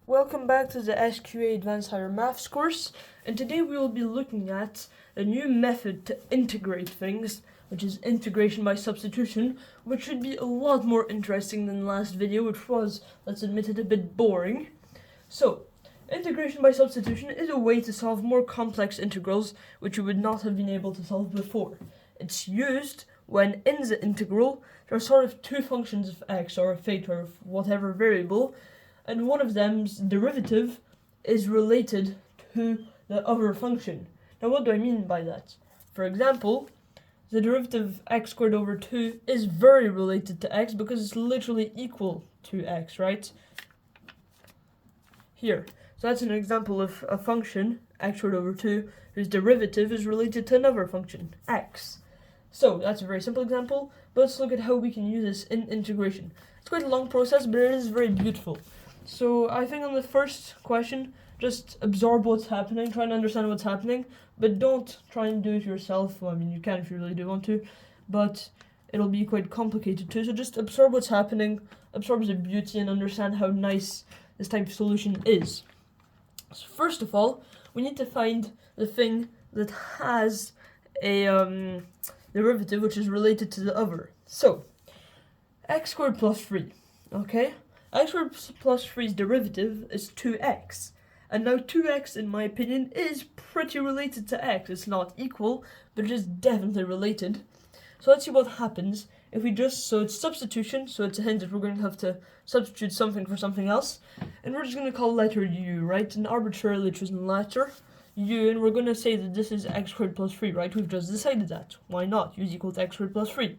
Welcome back to the SQA Advanced Higher Maths course, and today we will be looking at a new method to integrate things, which is integration by substitution, which should be a lot more interesting than the last video, which was, let's admit it, a bit boring. So, integration by substitution is a way to solve more complex integrals which you would not have been able to solve before. It's used when in the integral there are sort of two functions of x or of theta or of whatever variable, and one of them's derivative is related to the other function. Now what do I mean by that? For example, the derivative of x squared over 2 is very related to x because it's literally equal to x, right? Here. So that's an example of a function, x squared over 2, whose derivative is related to another function, x. So that's a very simple example, but let's look at how we can use this in integration. It's quite a long process, but it is very beautiful. So I think on the first question, just absorb what's happening, try and understand what's happening, but don't try and do it yourself. Well, I mean, you can if you really do want to, but it'll be quite complicated too. So just absorb what's happening, absorb the beauty, and understand how nice this type of solution is. So first of all, we need to find the thing that has a derivative which is related to the other. So, x squared plus 3, okay? X squared plus 3's derivative is 2x. And now 2x, in my opinion, is pretty related to x. It's not equal, but it is definitely related. So let's see what happens if we just, so it's substitution, so it's a hint that we're going to have to substitute something for something else. And we're just going to call letter u, right? An arbitrarily chosen letter, u, and we're going to say that this is x squared plus 3, right? We've just decided that. Why not? U is equal to x squared plus 3.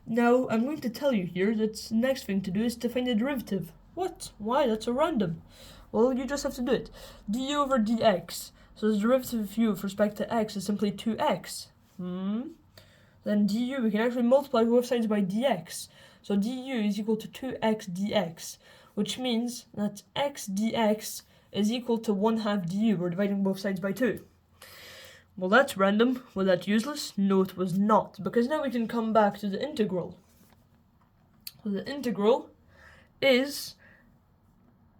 Now, I'm going to tell you here that the next thing to do is to find the derivative. What? Why? That's a random. Well, you just have to do it. du over dx. So the derivative of u with respect to x is simply 2x. Then du, we can actually multiply both sides by dx. So du is equal to 2x dx, which means that x dx is equal to 1/2 du. We're dividing both sides by 2. Well, that's random. Was that useless? No, it was not, because now we can come back to the integral. So the integral is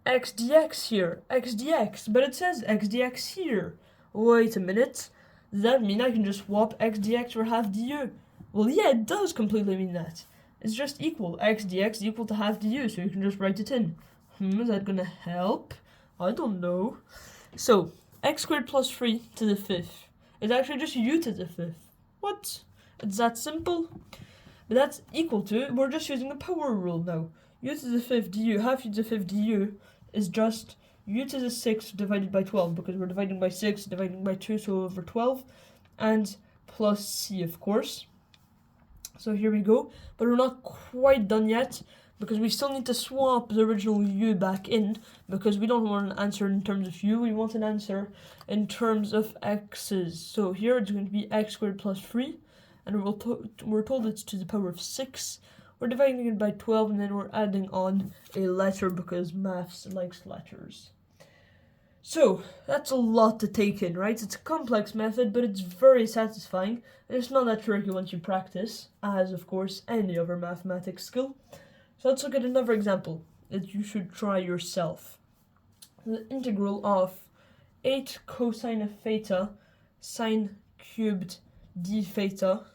x dx here, x dx, but it says x dx here. Wait a minute, does that mean I can just swap x dx for half du? Well, yeah, it does completely mean that. It's just equal, x dx is equal to half du, so you can just write it in. Is that gonna help? I don't know. So, x squared plus 3 to the 5th. It's actually just u to the 5th. What? It's that simple? But that's equal to, we're just using the power rule now. U to the 5th du, half u to the 5th du, is just u to the 6th divided by 12, because we're dividing by 6, dividing by 2, so over 12, and plus c, of course. So here we go, but we're not quite done yet, because we still need to swap the original u back in, because we don't want an answer in terms of u, we want an answer in terms of x's. So here it's going to be x squared plus 3, and we're told it's to the power of 6. We're dividing it by 12, and then we're adding on a letter because maths likes letters. So, that's a lot to take in, right? It's a complex method, but it's very satisfying, and it's not that tricky once you practice, as, of course, any other mathematics skill. So let's look at another example that you should try yourself. The integral of 8 cosine of theta sine cubed d theta.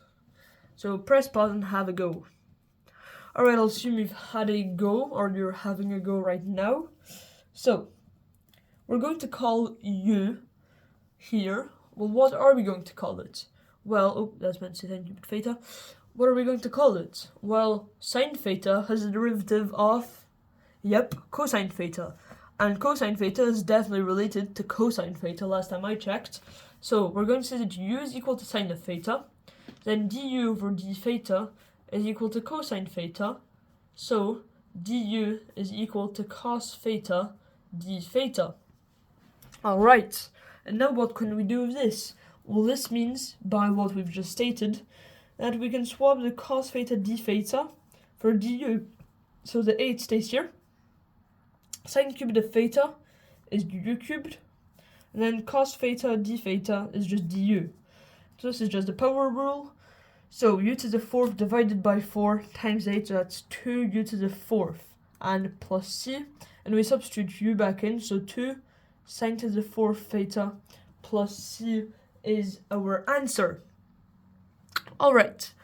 So press pause and have a go. Alright, I'll assume you've had a go, or you're having a go right now. So, we're going to call u here. Well, what are we going to call it? Well, oh, that's meant to say sine cubed theta. What are we going to call it? Well, sine theta has a derivative of, cosine theta. And cosine theta is definitely related to cosine theta last time I checked. So we're going to say that u is equal to sine of theta. Then du over d theta is equal to cosine theta. So du is equal to cos theta d theta. Alright, and now what can we do with this? Well, this means, by what we've just stated, that we can swap the cos theta d theta for du. So the 8 stays here. Sine cubed of theta is du cubed. And then cos theta d theta is just du. So this is just the power rule. So u to the 4th divided by 4 times 8, so that's 2u to the 4th. And plus c. and we substitute u back in, so 2 sine to the 4th theta plus c is our answer. Alright,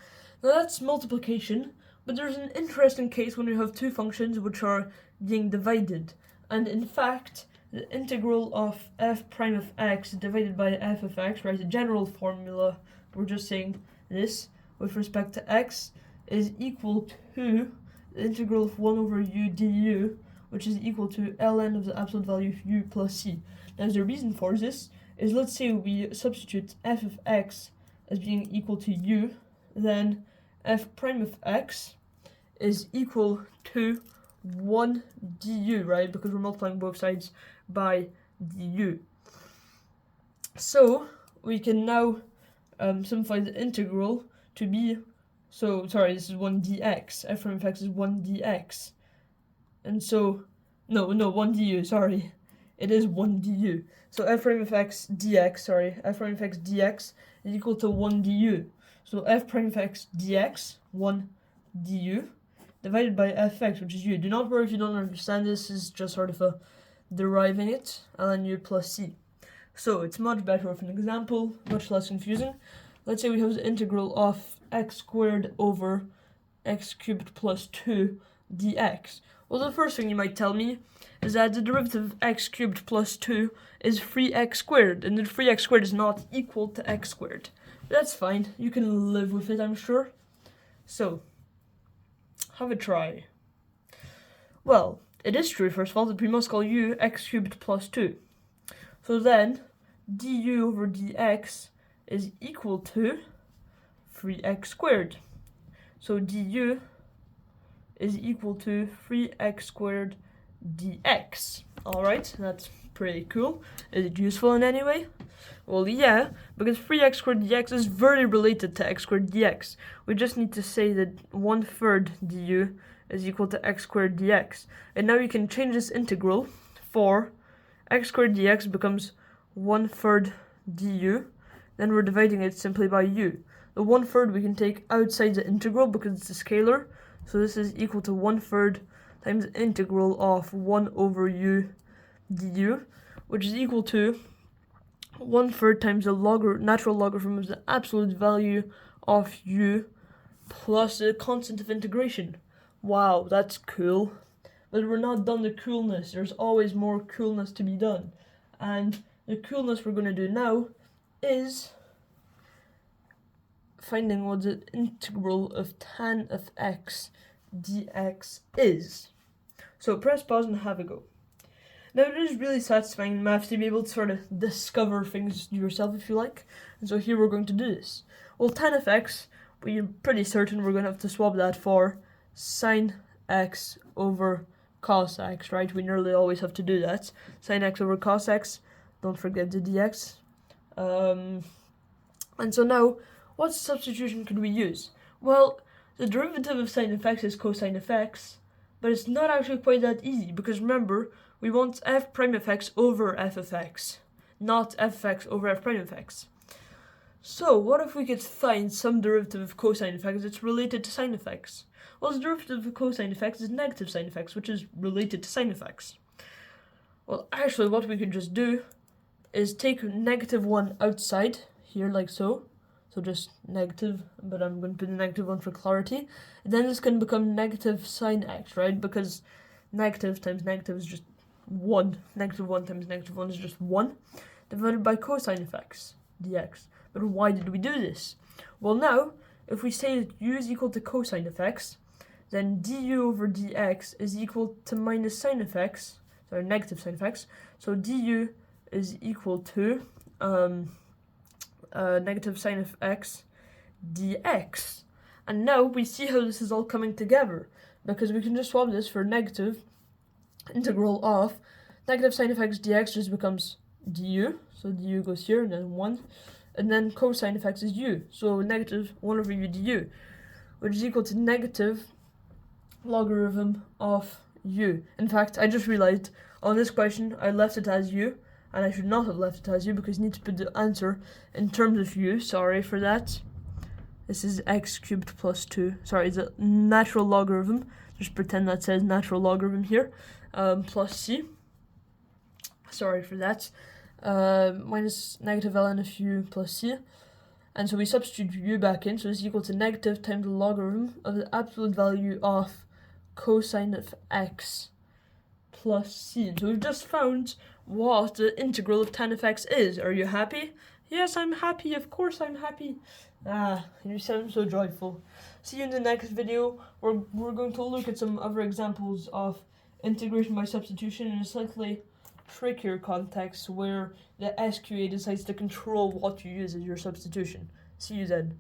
now that's multiplication, but there's an interesting case when we have two functions which are being divided, and in fact, the integral of f prime of x divided by f of x, right, the general formula, we're just saying this, with respect to x, is equal to the integral of 1 over u du, which is equal to ln of the absolute value of u plus c. Now the reason for this is, let's say we substitute f of x as being equal to u, then f prime of x is equal to 1 du, right, because we're multiplying both sides by du. So we can now simplify the integral to be, this is 1 dx, f prime of x is 1 dx, and so, no, 1 du, sorry, it is 1 du. So f prime of x dx, f prime of x dx is equal to 1 du. So f prime of x dx, 1 du, divided by fx, which is u. Do not worry if you don't understand this is just sort of a deriving it, ln u plus c. So it's much better with an example, much less confusing. Let's say we have the integral of x squared over x cubed plus 2 dx. Well, the first thing you might tell me is that the derivative of x cubed plus 2 is 3x squared, and that 3x squared is not equal to x squared. But that's fine, you can live with it, I'm sure. So, have a try. Well, it is true, first of all, that we must call u x cubed plus 2. So then, du over dx is equal to 3x squared. So du is equal to 3x squared dx. Alright, that's pretty cool. Is it useful in any way? Well, yeah, because 3x squared dx is very related to x squared dx. We just need to say that 1/3 du is equal to x squared dx. And now you can change this integral for x squared dx becomes 1/3 du. Then we're dividing it simply by u. The 1/3 we can take outside the integral because it's a scalar. So this is equal to 1/3 times the integral of 1 over u du, which is equal to 1/3 times the natural logarithm of the absolute value of u plus the constant of integration. Wow, that's cool. But we're not done the coolness. There's always more coolness to be done. And the coolness we're going to do now is finding what the integral of tan of x dx is. So press pause and have a go. Now it is really satisfying in math to be able to sort of discover things yourself if you like. And so here we're going to do this. Well, tan of x, we're pretty certain we're going to have to swap that for sine x over cos x, right? We nearly always have to do that. Sine x over cos x, don't forget the dx. And so now, what substitution could we use? Well, the derivative of sine of x is cosine of x, but it's not actually quite that easy, because remember, we want f prime of x over f of x, not f of x over f prime of x. So, what if we could find some derivative of cosine of x that's related to sine of x? Well, the derivative of cosine of x is negative sine of x, which is related to sine of x. Well, actually, what we could just do is take -1 outside, here like so. So just negative, but I'm going to put the -1 for clarity. And then this can become negative sine x, right? Because negative times negative is just 1. -1 times -1 is just 1, divided by cosine of x dx. But why did we do this? Well, now, if we say that u is equal to cosine of x, then du over dx is equal to minus sine of x, sorry, negative sine of x. So du is equal to negative sine of x dx. And now we see how this is all coming together, because we can just swap this for negative integral of negative sine of x dx just becomes du, so du goes here and then 1, and then cosine of x is u, so negative 1 over u du, which is equal to negative logarithm of u. In fact, I just realized on this question I left it as u, and I should not have left it as u because you need to put the answer in terms of u. Sorry for that. This is x cubed plus 2. Sorry, it's a natural logarithm. Just pretend that says natural logarithm here. plus c. Sorry for that. Minus negative ln of u plus c. And so we substitute u back in, so this is equal to negative times the logarithm of the absolute value of cosine of x plus c. So we've just found what the integral of tan of x is. Are you happy? Yes, I'm happy. Of course I'm happy. You sound so joyful. See you in the next video. We're going to look at some other examples of integration by substitution in a slightly trickier context where the SQA decides to control what you use as your substitution. See you then.